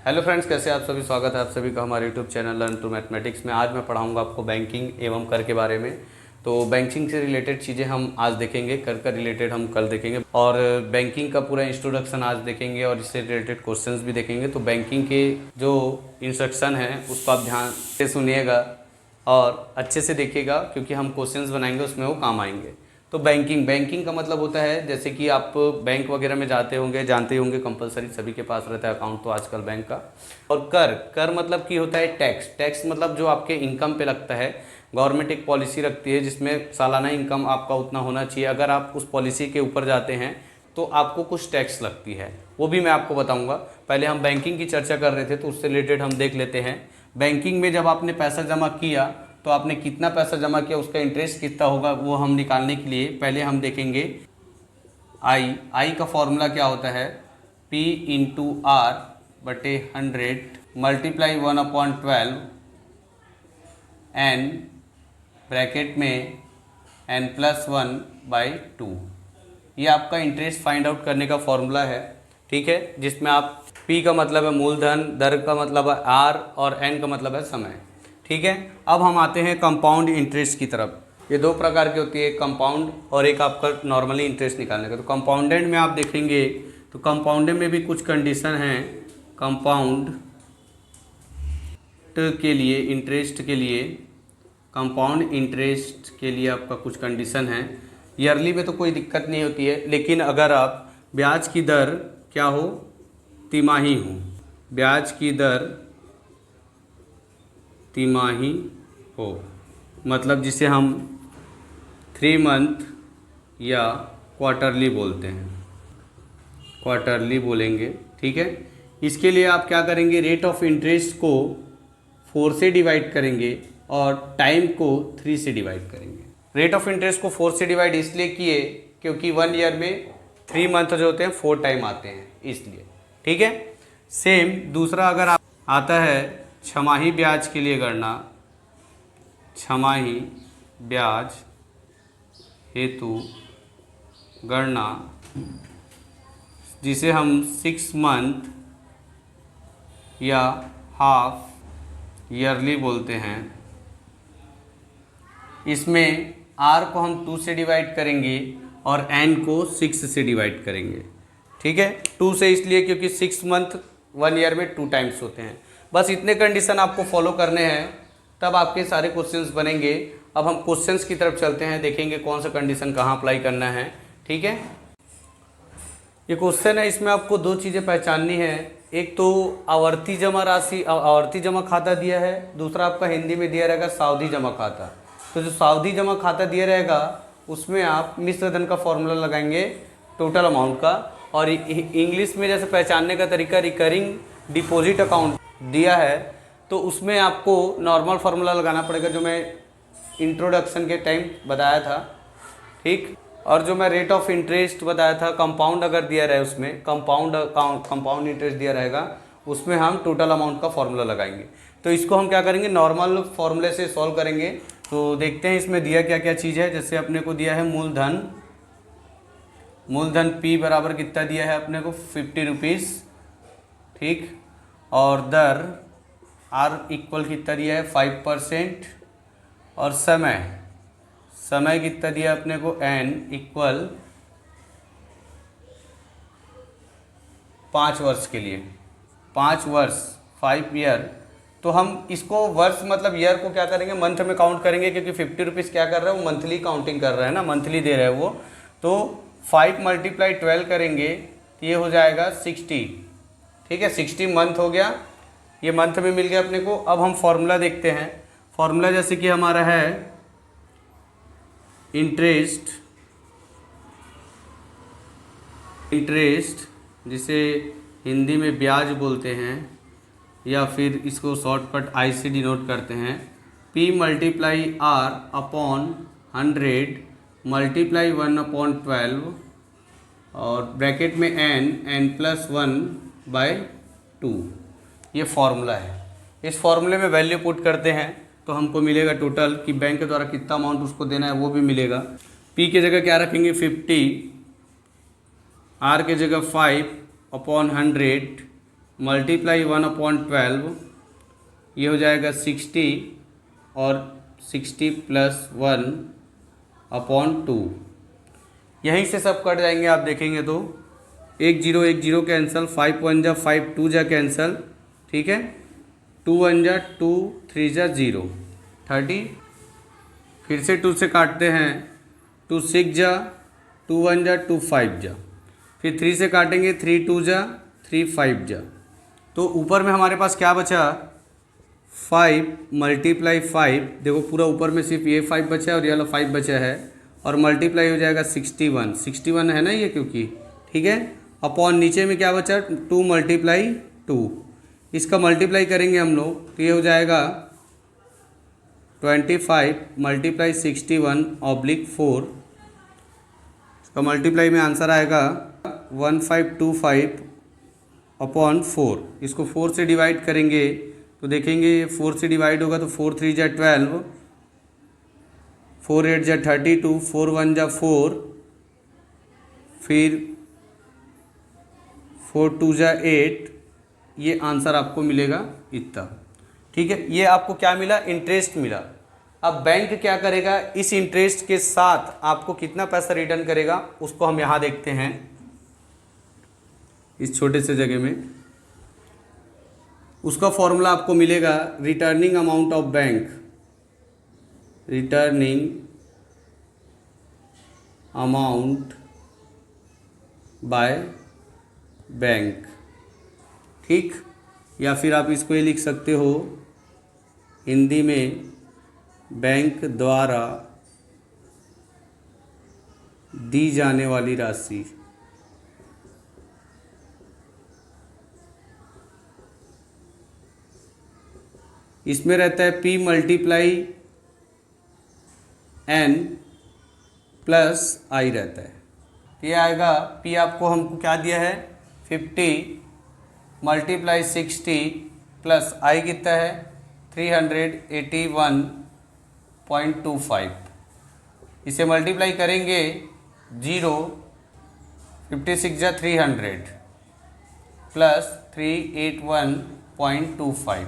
Hello friends, कैसे आप सभी। स्वागत है आप सभी का हमारे YouTube channel learn to mathematics में। आज मैं पढ़ाऊंगा आपको बैंकिंग एवं कर के बारे में। तो बैंकिंग से रिलेटेड चीज़ें हम आज देखेंगे, कर का रिलेटेड हम कल देखेंगे, और बैंकिंग का पूरा इंट्रोडक्शन आज देखेंगे और इससे रिलेटेड क्वेश्चंस भी देखेंगे। तो बैंकिंग के जो इंस्ट्रक्शन है उसको आप ध्यान से सुनिएगा और अच्छे से देखिएगा, क्योंकि हम क्वेश्चंस बनाएंगे उसमें वो काम आएंगे। तो बैंकिंग का मतलब होता है, जैसे कि आप बैंक वगैरह में जाते होंगे, जानते होंगे, कंपलसरी सभी के पास रहता है अकाउंट तो आजकल बैंक का। और कर मतलब कि होता है टैक्स मतलब जो आपके इनकम पे लगता है। गवर्नमेंट एक पॉलिसी रखती है जिसमें सालाना इनकम आपका उतना होना चाहिए। अगर आप उस पॉलिसी के ऊपर जाते हैं तो आपको कुछ टैक्स लगती है, वो भी मैं आपको बताऊंगा। पहले हम बैंकिंग की चर्चा कर रहे थे तो उससे रिलेटेड हम देख लेते हैं। बैंकिंग में जब आपने पैसा जमा किया तो आपने कितना पैसा जमा किया, उसका इंटरेस्ट कितना होगा, वो हम निकालने के लिए पहले हम देखेंगे आई का फॉर्मूला क्या होता है। P इंटू आर बटे 100 मल्टीप्लाई 1/12 n ब्रैकेट में n+1/2। ये आपका इंटरेस्ट फाइंड आउट करने का फॉर्मूला है, ठीक है, जिसमें आप P का मतलब है मूलधन, दर का मतलब है R और n का मतलब है समय, ठीक है। अब हम आते हैं कंपाउंड इंटरेस्ट की तरफ। ये दो प्रकार की होती है, कंपाउंड और एक आपका नॉर्मली इंटरेस्ट निकालने का। तो कंपाउंडेड में आप देखेंगे तो कंपाउंडेड में भी कुछ कंडीशन हैं। कंपाउंड के लिए, इंटरेस्ट के लिए, कंपाउंड इंटरेस्ट के लिए आपका कुछ कंडीशन है। ईयरली में तो कोई दिक्कत नहीं होती है, लेकिन अगर आप ब्याज की दर क्या हो, तिमाही हो, ब्याज की दर तिमाही हो, मतलब जिसे हम 3 मंथ या क्वार्टरली बोलते हैं, क्वार्टरली बोलेंगे, ठीक है। इसके लिए आप क्या करेंगे, रेट ऑफ इंटरेस्ट को 4 से डिवाइड करेंगे और टाइम को 3 से डिवाइड करेंगे। रेट ऑफ इंटरेस्ट को 4 से डिवाइड इसलिए किए क्योंकि 1 ईयर में 3 मंथ जो होते हैं 4 टाइम आते हैं, इसलिए, ठीक है। सेम दूसरा अगर आप आता है छमाही ब्याज के लिए गणना, छमाही ब्याज हेतु गणना, जिसे हम 6 मंथ या हाफ ईयरली बोलते हैं। इसमें R को हम 2 से डिवाइड करेंगे और N को 6 से डिवाइड करेंगे, ठीक है। 2 से इसलिए क्योंकि 6 मंथ 1 ईयर में 2 टाइम्स होते हैं। बस इतने कंडीशन आपको फॉलो करने हैं, तब आपके सारे क्वेश्चंस बनेंगे। अब हम क्वेश्चंस की तरफ चलते हैं, देखेंगे कौन सा कंडीशन कहाँ अप्लाई करना है, ठीक है। ये क्वेश्चन है, इसमें आपको दो चीज़ें पहचाननी है। एक तो आवर्ती जमा राशि, आवर्ती जमा खाता दिया है, दूसरा आपका हिंदी में दिया रहेगा सावधि जमा खाता। तो जो सावधि जमा खाता दिया रहेगा उसमें आप मिश्र धन का फॉर्मूला लगाएंगे टोटल अमाउंट का, और इंग्लिश में जैसे पहचानने का तरीका रिकरिंग डिपॉजिट अकाउंट दिया है तो उसमें आपको नॉर्मल फार्मूला लगाना पड़ेगा, जो मैं इंट्रोडक्शन के टाइम बताया था, ठीक। और जो मैं रेट ऑफ इंटरेस्ट बताया था, कंपाउंड अगर दिया रहे उसमें कंपाउंड इंटरेस्ट दिया रहेगा, उसमें हम टोटल अमाउंट का फॉर्मूला लगाएंगे। तो इसको हम क्या करेंगे, नॉर्मल फॉर्मूले से सॉल्व करेंगे। तो देखते हैं इसमें दिया क्या क्या चीज़ है। जैसे अपने को दिया है मूलधन P बराबर कितना दिया है अपने को, 50 रुपीज़, ठीक। और दर R इक्वल कितना दिया है, 5%। और समय कितना दिया अपने को, N इक्वल 5 वर्ष के लिए, 5 वर्ष, 5 ईयर। तो हम इसको वर्ष मतलब ईयर को क्या करेंगे, मंथ में काउंट करेंगे, क्योंकि 50 रुपीज़ क्या कर रहा है वो मंथली काउंटिंग कर रहा है ना, मंथली दे रहा है वो। तो 5 × 12 करेंगे तो ये हो जाएगा 60, ठीक है। 60 मंथ हो गया, ये मंथ में मिल गया अपने को। अब हम फॉर्मूला देखते हैं। फॉर्मूला जैसे कि हमारा है इंटरेस्ट, जिसे हिंदी में ब्याज बोलते हैं, या फिर इसको शॉर्टकट I से डिनोट करते हैं। P × R अपॉन 100 मल्टीप्लाई 1/12 और ब्रैकेट में n+1/2। ये फॉर्मूला है। इस फॉर्मूले में वैल्यू पुट करते हैं तो हमको मिलेगा टोटल कि बैंक के द्वारा कितना अमाउंट उसको देना है वो भी मिलेगा। P की जगह क्या रखेंगे, 50, R के जगह 5/100 मल्टीप्लाई 1/12, ये हो जाएगा 60 और 60 + 1/2। यहीं से सब कट जाएंगे आप देखेंगे तो 1 0 1 0 कैंसल, 5 1 जा 5, 2 जा कैंसल, ठीक है, 2 1 जा 2, 3 जा 0, 30। फिर से 2 से काटते हैं, 2 6 जा, 2 1 जा 2 5 जा, फिर 3 से काटेंगे, 3 2 जा 3 5 जा। तो ऊपर में हमारे पास क्या बचा, 5 × 5, देखो पूरा ऊपर में सिर्फ ये 5 बचा है और ये वाला 5 बचा है, और मल्टीप्लाई हो जाएगा 61 है ना ये, क्योंकि ठीक है, अपॉन नीचे में क्या बचा, 2 × 2, इसका मल्टीप्लाई करेंगे हम लोग तो ये हो जाएगा 25 × 61/4, इसका मल्टीप्लाई में आंसर आएगा 1525/4। इसको 4 से डिवाइड करेंगे तो देखेंगे ये 4 से डिवाइड होगा तो 4 3 जा 12, 4 8 जा 32, 4 1 जा 4, फिर 4 2 जा 8, ये आंसर आपको मिलेगा इतना, ठीक है। ये आपको क्या मिला, इंटरेस्ट मिला। अब बैंक क्या करेगा, इस इंटरेस्ट के साथ आपको कितना पैसा रिटर्न करेगा उसको हम यहाँ देखते हैं, इस छोटे से जगह में। उसका फॉर्मूला आपको मिलेगा returning amount of bank, returning amount by bank, ठीक। या फिर आप इसको ये लिख सकते हो हिंदी में, बैंक द्वारा दी जाने वाली राशि। इसमें रहता है P × N + I रहता है। ये आएगा P, आपको हमको क्या दिया है 50 × 60 + I कितना है 381.25। इसे मल्टीप्लाई करेंगे 0, 56 जा 300 + 381.25,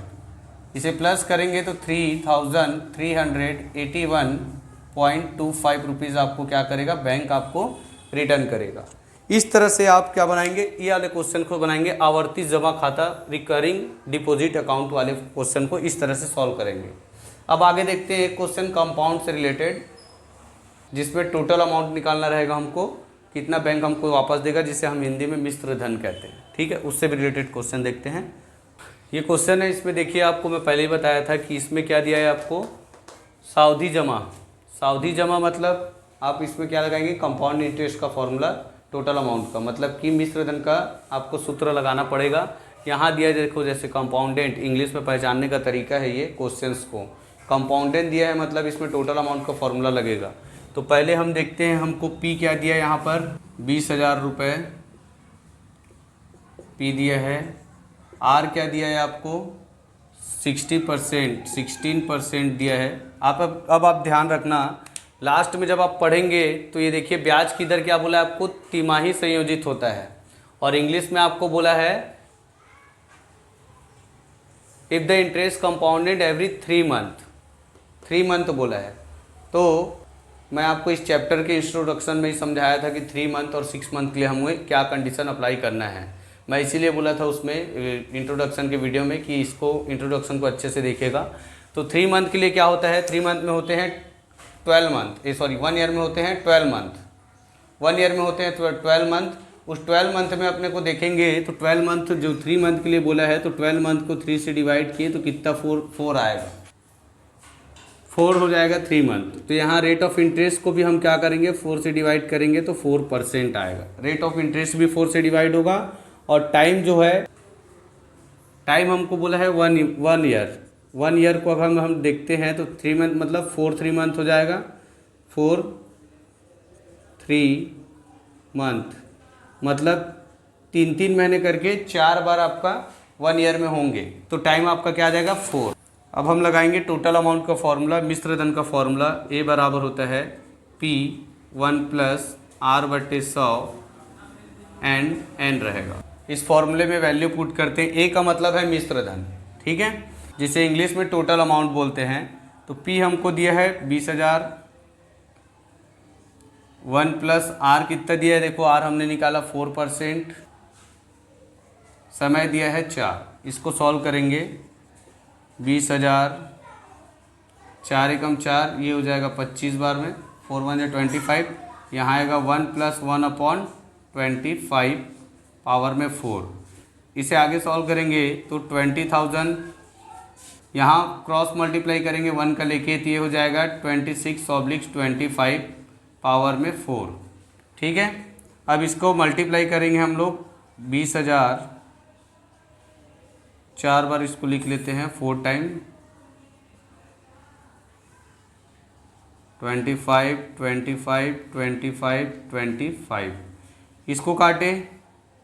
इसे प्लस करेंगे तो 3381.25 रुपीज़ आपको क्या करेगा, बैंक आपको रिटर्न करेगा। इस तरह से आप क्या बनाएंगे, ये वाले क्वेश्चन को बनाएंगे, आवर्ती जमा खाता रिकरिंग डिपॉजिट अकाउंट वाले क्वेश्चन को इस तरह से सॉल्व करेंगे। अब आगे देखते हैं एक क्वेश्चन कंपाउंड से रिलेटेड, जिसमें टोटल अमाउंट निकालना रहेगा हमको, कितना बैंक हमको वापस देगा, जिसे हम हिंदी में मिश्र धन कहते हैं, ठीक है। उससे भी रिलेटेड क्वेश्चन देखते हैं। ये क्वेश्चन है, इसमें देखिए आपको मैं पहले ही बताया था कि इसमें क्या दिया है आपको, सावधि जमा। सावधि जमा मतलब आप इसमें क्या लगाएंगे, कंपाउंड इंटरेस्ट का फॉर्मूला टोटल अमाउंट का, मतलब कि मिश्र धन का आपको सूत्र लगाना पड़ेगा। यहाँ दिया देखो, जैसे कंपाउंडेंट, इंग्लिश में पहचानने का तरीका है ये क्वेश्चंस को, कंपाउंडेंट दिया है मतलब इसमें टोटल अमाउंट का फॉर्मूला लगेगा। तो पहले हम देखते हैं हमको P क्या दिया है, यहाँ पर 20,000 रुपये P दिया है। R क्या दिया है आपको 60%, 16% दिया है। अब आप ध्यान रखना, लास्ट में जब आप पढ़ेंगे तो ये देखिए ब्याज की दर क्या बोला है आपको, तिमाही संयोजित होता है, और इंग्लिश में आपको बोला है if the interest compounded every 3 month, 3 month बोला है। तो मैं आपको इस चैप्टर के इंट्रोडक्शन में ही समझाया था कि 3 मंथ और 6 मंथ के लिए हमें क्या कंडीशन अप्लाई करना है। मैं इसीलिए बोला था उसमें इंट्रोडक्शन के वीडियो में कि इसको इंट्रोडक्शन को अच्छे से देखेगा। तो 3 मंथ के लिए क्या होता है, 3 मंथ में होते हैं 12 मंथ, 1 ईयर में होते हैं 12 मंथ, 1 ईयर में होते हैं 12 मंथ। उस 12 मंथ में अपने को देखेंगे तो 12 मंथ जो 3 मंथ के लिए बोला है, तो 12 मंथ को 3 से डिवाइड किए तो कितना 4 आएगा, 4 हो जाएगा 3 मंथ। तो यहाँ रेट ऑफ इंटरेस्ट को भी हम क्या करेंगे, 4 से डिवाइड करेंगे तो 4% आएगा। रेट ऑफ इंटरेस्ट भी 4 से डिवाइड होगा, और टाइम जो है, टाइम हमको बोला है 1 ईयर। 1 ईयर को अगर हम देखते हैं तो 3 मंथ मतलब 4 3 मंथ हो जाएगा, 4 3 मंथ मतलब 3 महीने करके 4 बार आपका 1 ईयर में होंगे, तो टाइम आपका क्या आ जाएगा 4। अब हम लगाएंगे टोटल अमाउंट का फॉर्मूला, मिश्र धन का फॉर्मूला। A बराबर होता है P1 + R/100 एंड N रहेगा। इस फॉर्मूले में वैल्यू पुट करते हैं। ए का मतलब है मिश्र धन, ठीक है, जिसे इंग्लिश में टोटल अमाउंट बोलते हैं। तो पी हमको दिया है 20,000, 1 प्लस आर कितना दिया है, देखो आर हमने निकाला 4%, समय दिया है 4। इसको सॉल्व करेंगे 20,000, 4 एकम 4, ये हो जाएगा 25 बार में, 4 1 या 25, यहाँ आएगा 1 प्लस 1/25 पावर में 4। इसे आगे सॉल्व करेंगे तो 20,000, यहाँ क्रॉस मल्टीप्लाई करेंगे 1 का लेके, तो ये हो जाएगा 26/25 पावर में 4, ठीक है। अब इसको मल्टीप्लाई करेंगे हम लोग 20,000, 4 बार इसको लिख लेते हैं, 4 टाइम 25 25 25 25, इसको काटे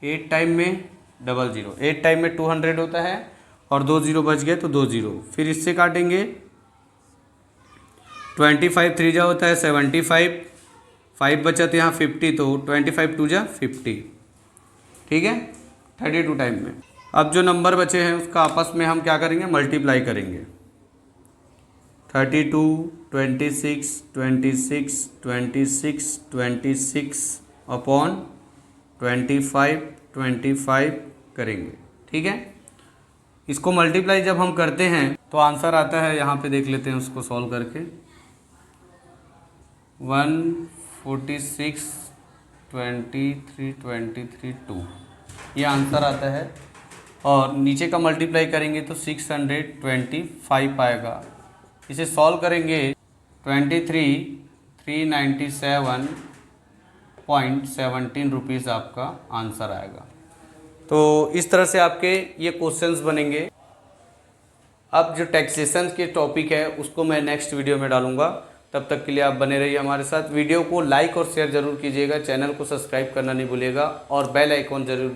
8 टाइम में 00, 8 टाइम में 200 होता है और 2 0 बच गए तो 2 0। फिर इससे काटेंगे 25 3 जा होता है 75, 5 बचा तो यहाँ 50, तो 25 2 जा 50, ठीक है, 32 टाइम में। अब जो नंबर बचे हैं उसका आपस में हम क्या करेंगे, मल्टीप्लाई करेंगे। 32 26 26 26 26 अपॉन 25 25 करेंगे, ठीक है। इसको मल्टीप्लाई जब हम करते हैं तो आंसर आता है, यहाँ पे देख लेते हैं उसको सॉल्व करके, 146 23 23 2, ये आंसर आता है। और नीचे का मल्टीप्लाई करेंगे तो 625 आएगा। इसे सॉल्व करेंगे 23,397.17 रुपीज़ आपका आंसर आएगा। तो इस तरह से आपके ये क्वेश्चंस बनेंगे। अब जो टैक्सेशन के टॉपिक है उसको मैं नेक्स्ट वीडियो में डालूंगा, तब तक के लिए आप बने रहिए हमारे साथ। वीडियो को लाइक और शेयर ज़रूर कीजिएगा, चैनल को सब्सक्राइब करना नहीं भूलिएगा और बेल आइकॉन ज़रूर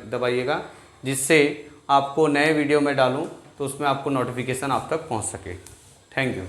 दबाइएगा, जिससे आपको नए वीडियो में डालूं तो उसमें आपको नोटिफिकेशन आप तक पहुंच सके। Thank you.